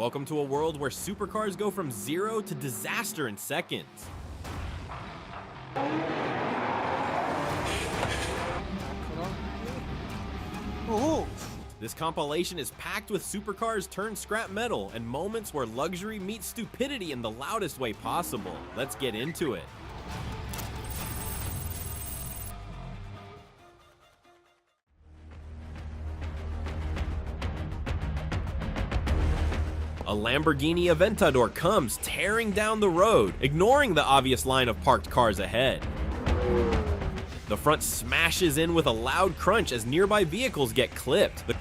Welcome to a world where supercars go from zero to disaster in seconds. This compilation is packed with supercars turned scrap metal and moments where luxury meets stupidity in the loudest way possible. Let's get into it. A Lamborghini Aventador comes tearing down the road, ignoring the obvious line of parked cars ahead. The front smashes in with a loud crunch as nearby vehicles get clipped. The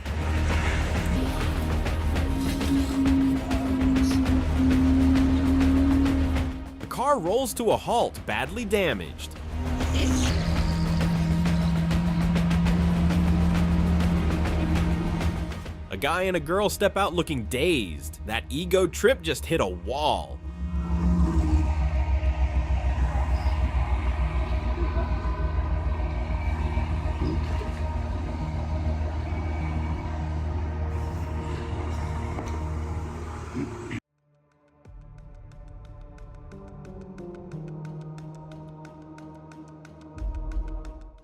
car rolls to a halt, badly damaged. A guy and a girl step out looking dazed. That ego trip just hit a wall.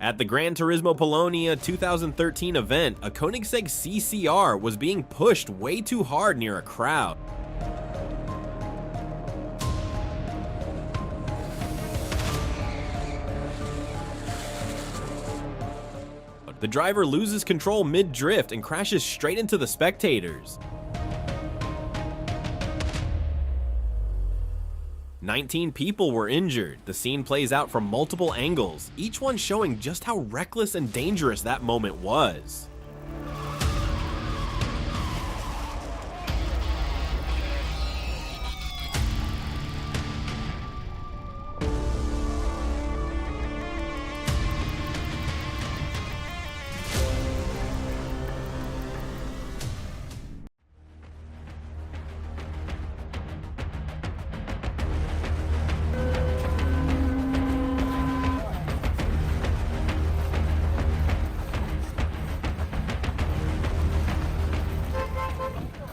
At the Gran Turismo Polonia 2013 event, a Koenigsegg CCR was being pushed way too hard near a crowd. The driver loses control mid-drift and crashes straight into the spectators. 19 people were injured. The scene plays out from multiple angles, each one showing just how reckless and dangerous that moment was.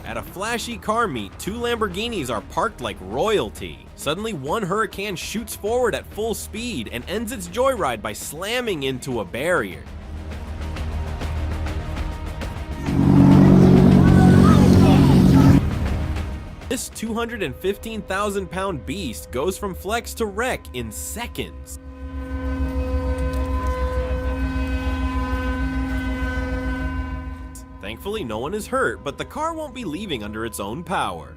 At a flashy car meet, two Lamborghinis are parked like royalty. Suddenly, one Huracan shoots forward at full speed and ends its joyride by slamming into a barrier. This 215,000-pound beast goes from flex to wreck in seconds. Thankfully, no one is hurt, but the car won't be leaving under its own power.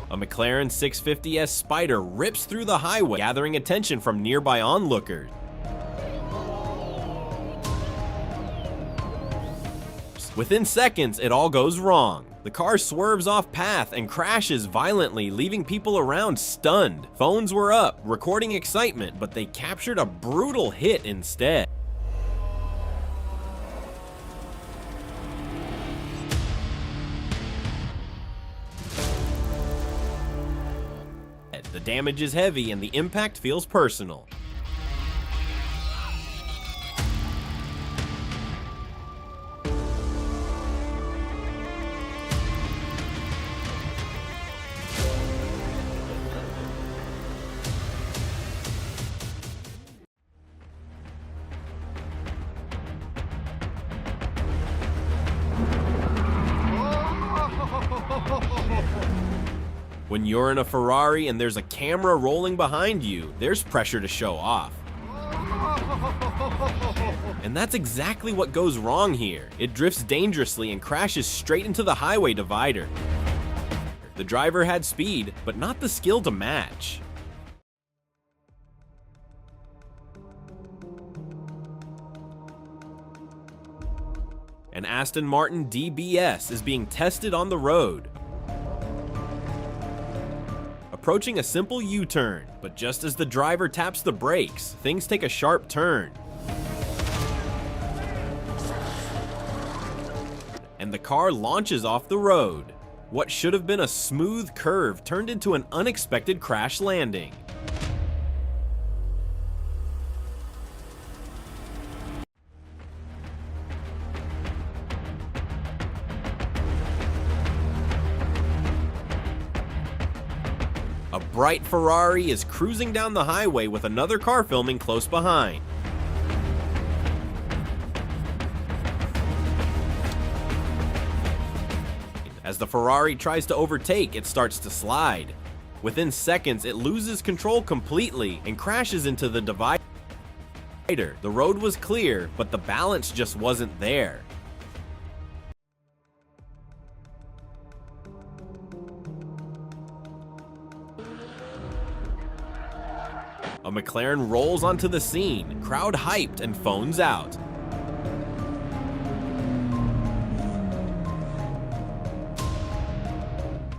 A McLaren 650S Spider rips through the highway, gathering attention from nearby onlookers. Within seconds, it all goes wrong. The car swerves off path and crashes violently, leaving people around stunned. Phones were up, recording excitement, but they captured a brutal hit instead. The damage is heavy and the impact feels personal. When you're in a Ferrari and there's a camera rolling behind you, there's pressure to show off. And that's exactly what goes wrong here. It drifts dangerously and crashes straight into the highway divider. The driver had speed, but not the skill to match. An Aston Martin DBS is being tested on the road, approaching a simple U-turn, but just as the driver taps the brakes, things take a sharp turn. And the car launches off the road. What should have been a smooth curve turned into an unexpected crash landing. A bright Ferrari is cruising down the highway with another car filming close behind. As the Ferrari tries to overtake, it starts to slide. Within seconds, it loses control completely and crashes into the divider. The road was clear, but the balance just wasn't there. A McLaren rolls onto the scene, crowd hyped and phones out.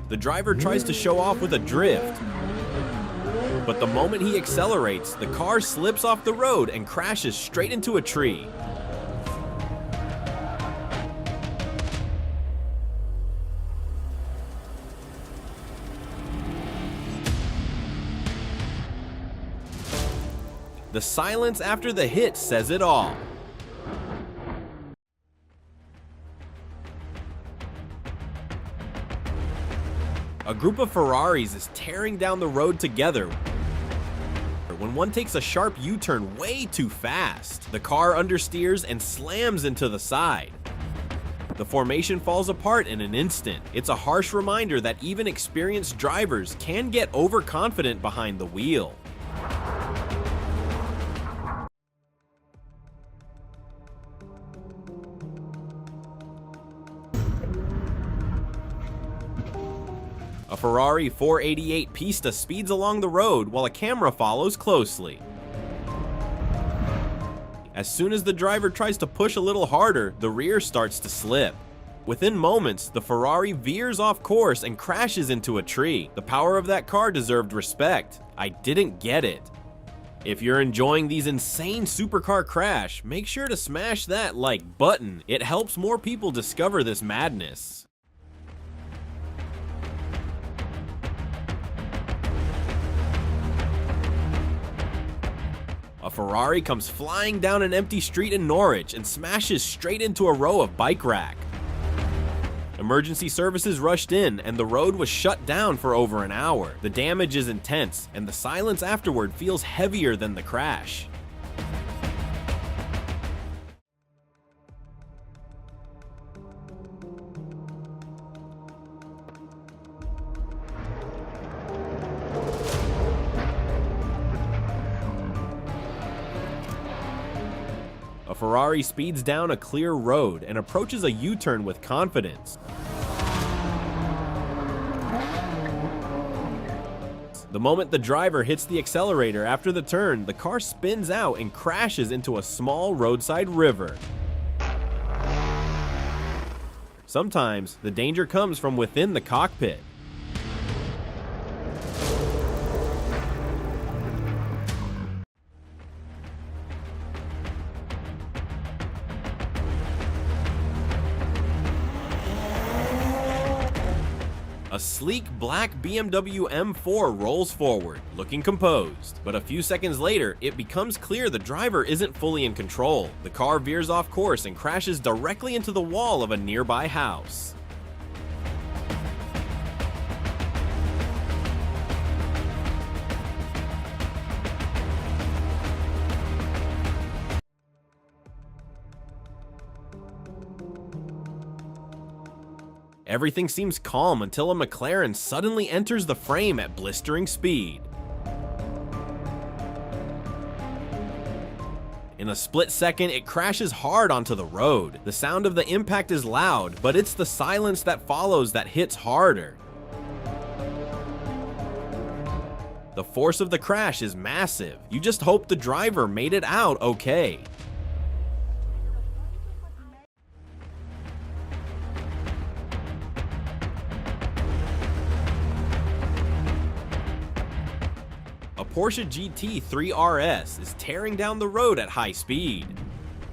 The driver tries to show off with a drift, but the moment he accelerates, the car slips off the road and crashes straight into a tree. The silence after the hit says it all. A group of Ferraris is tearing down the road together when one takes a sharp U-turn way too fast. The car understeers and slams into the side. The formation falls apart in an instant. It's a harsh reminder that even experienced drivers can get overconfident behind the wheel. A Ferrari 488 Pista speeds along the road while a camera follows closely. As soon as the driver tries to push a little harder, the rear starts to slip. Within moments, the Ferrari veers off course and crashes into a tree. The power of that car deserved respect. I didn't get it. If you're enjoying these insane supercar crash, make sure to smash that like button. It helps more people discover this madness. A Ferrari comes flying down an empty street in Norwich and smashes straight into a row of bike rack. Emergency services rushed in and the road was shut down for over an hour. The damage is intense and the silence afterward feels heavier than the crash. A Ferrari speeds down a clear road and approaches a U-turn with confidence. The moment the driver hits the accelerator after the turn, the car spins out and crashes into a small roadside river. Sometimes, the danger comes from within the cockpit. A sleek black BMW M4 rolls forward, looking composed. But a few seconds later, it becomes clear the driver isn't fully in control. The car veers off course and crashes directly into the wall of a nearby house. Everything seems calm until a McLaren suddenly enters the frame at blistering speed. In a split second, it crashes hard onto the road. The sound of the impact is loud, but it's the silence that follows that hits harder. The force of the crash is massive. You just hope the driver made it out okay. A Porsche GT3 RS is tearing down the road at high speed.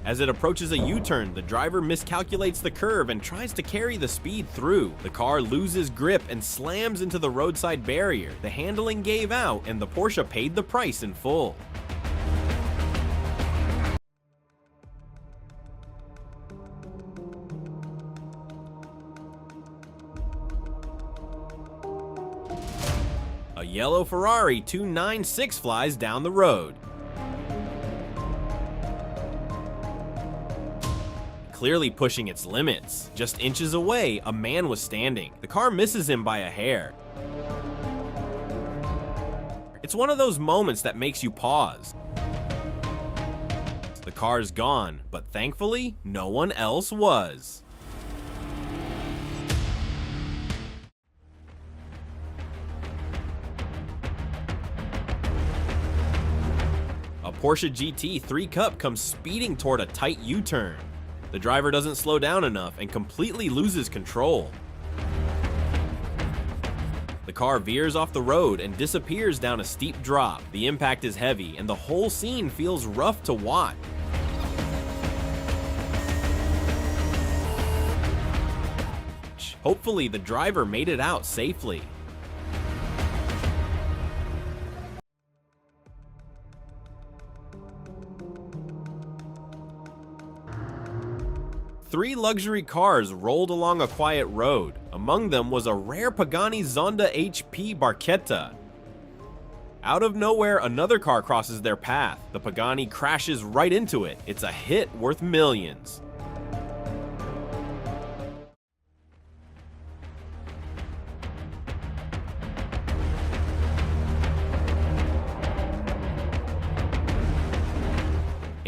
As it approaches a U-turn, the driver miscalculates the curve and tries to carry the speed through. The car loses grip and slams into the roadside barrier. The handling gave out and the Porsche paid the price in full. A yellow Ferrari 296 flies down the road. Clearly pushing its limits. Just inches away, a man was standing. The car misses him by a hair. It's one of those moments that makes you pause. The car's gone, but thankfully, no one else was. A Porsche GT 3 Cup comes speeding toward a tight U-turn. The driver doesn't slow down enough and completely loses control. The car veers off the road and disappears down a steep drop. The impact is heavy and the whole scene feels rough to watch. Hopefully, the driver made it out safely. Three luxury cars rolled along a quiet road. Among them was a rare Pagani Zonda HP Barchetta. Out of nowhere, another car crosses their path. The Pagani crashes right into it. It's a hit worth millions.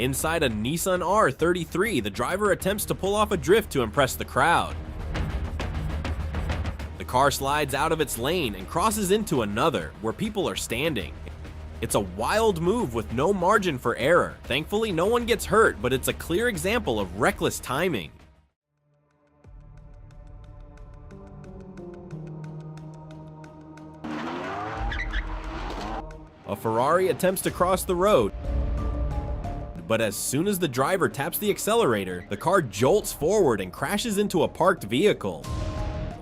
Inside a Nissan R33, the driver attempts to pull off a drift to impress the crowd. The car slides out of its lane and crosses into another, where people are standing. It's a wild move with no margin for error. Thankfully, no one gets hurt, but it's a clear example of reckless timing. A Ferrari attempts to cross the road, but as soon as the driver taps the accelerator, the car jolts forward and crashes into a parked vehicle.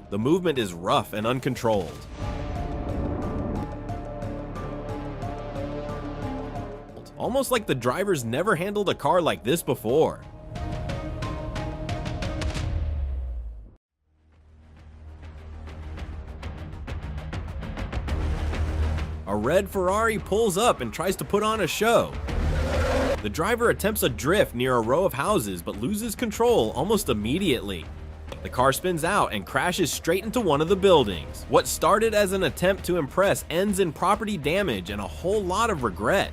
The movement is rough and uncontrolled. Almost like the drivers never handled a car like this before. A red Ferrari pulls up and tries to put on a show. The driver attempts a drift near a row of houses but loses control almost immediately. The car spins out and crashes straight into one of the buildings. What started as an attempt to impress ends in property damage and a whole lot of regret.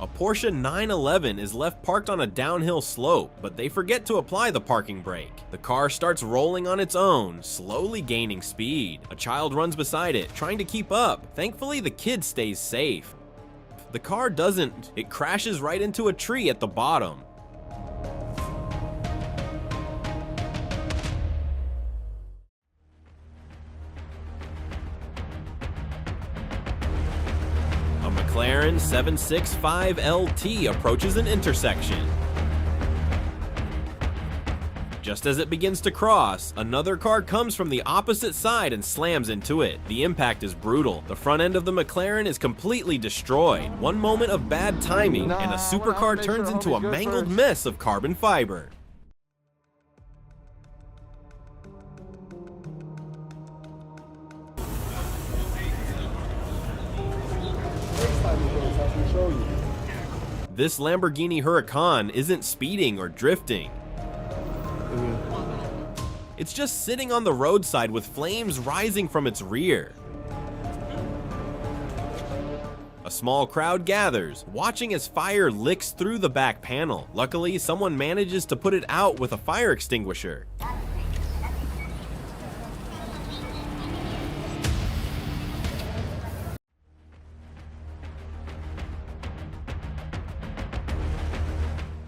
A Porsche 911 is left parked on a downhill slope, but they forget to apply the parking brake. The car starts rolling on its own, slowly gaining speed. A child runs beside it, trying to keep up. Thankfully, the kid stays safe. The car doesn't. It crashes right into a tree at the bottom. McLaren 765 LT approaches an intersection. Just as it begins to cross, another car comes from the opposite side and slams into it. The impact is brutal. The front end of the McLaren is completely destroyed. One moment of bad timing, and a supercar turns into a mangled mess of carbon fiber. This Lamborghini Huracan isn't speeding or drifting. It's just sitting on the roadside with flames rising from its rear. A small crowd gathers, watching as fire licks through the back panel. Luckily, someone manages to put it out with a fire extinguisher.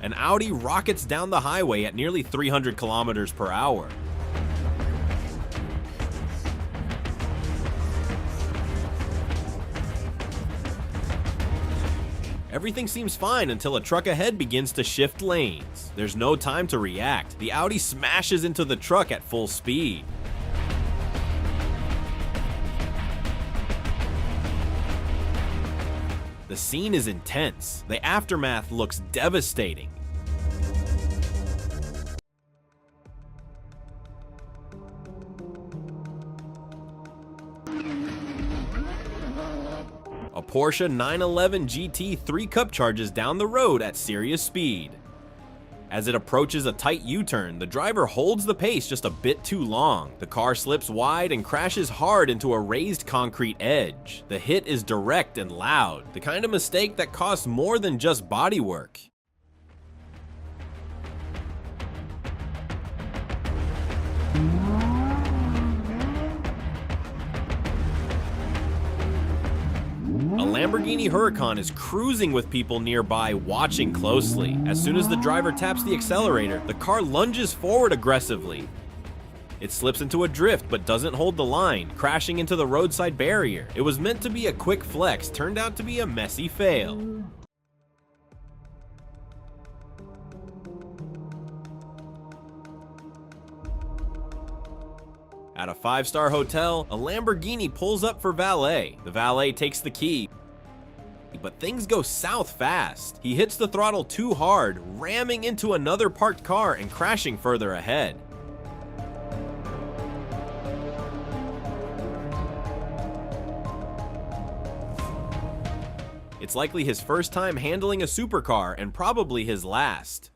An Audi rockets down the highway at nearly 300 kilometers per hour. Everything seems fine until a truck ahead begins to shift lanes. There's no time to react. The Audi smashes into the truck at full speed. The scene is intense. The aftermath looks devastating. A Porsche 911 GT 3-cup charges down the road at serious speed. As it approaches a tight U-turn, the driver holds the pace just a bit too long. The car slips wide and crashes hard into a raised concrete edge. The hit is direct and loud, the kind of mistake that costs more than just bodywork. A Lamborghini Huracan is cruising with people nearby watching closely. As soon as the driver taps the accelerator, the car lunges forward aggressively. It slips into a drift but doesn't hold the line, crashing into the roadside barrier. It was meant to be a quick flex, turned out to be a messy fail. At a 5-star hotel, a Lamborghini pulls up for valet. The valet takes the key, but things go south fast. He hits the throttle too hard, ramming into another parked car and crashing further ahead. It's likely his first time handling a supercar and probably his last.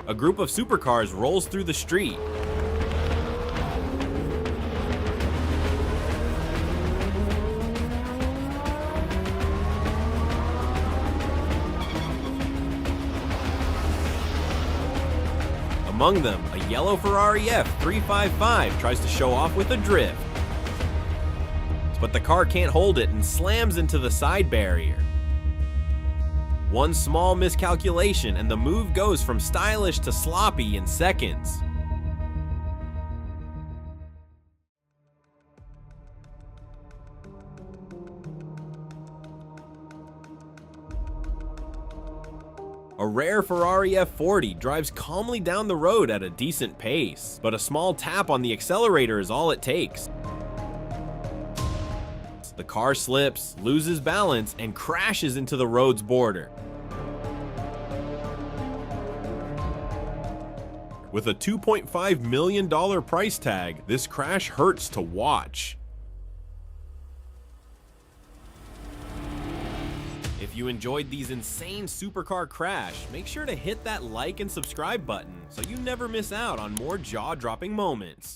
A group of supercars rolls through the street. Among them, a yellow Ferrari F355 tries to show off with a drift. But the car can't hold it and slams into the side barrier. One small miscalculation and the move goes from stylish to sloppy in seconds. A rare Ferrari F40 drives calmly down the road at a decent pace, but a small tap on the accelerator is all it takes. The car slips, loses balance, and crashes into the road's border. With a $2.5 million price tag, this crash hurts to watch. If you enjoyed these insane supercar crash, make sure to hit that like and subscribe button so you never miss out on more jaw-dropping moments.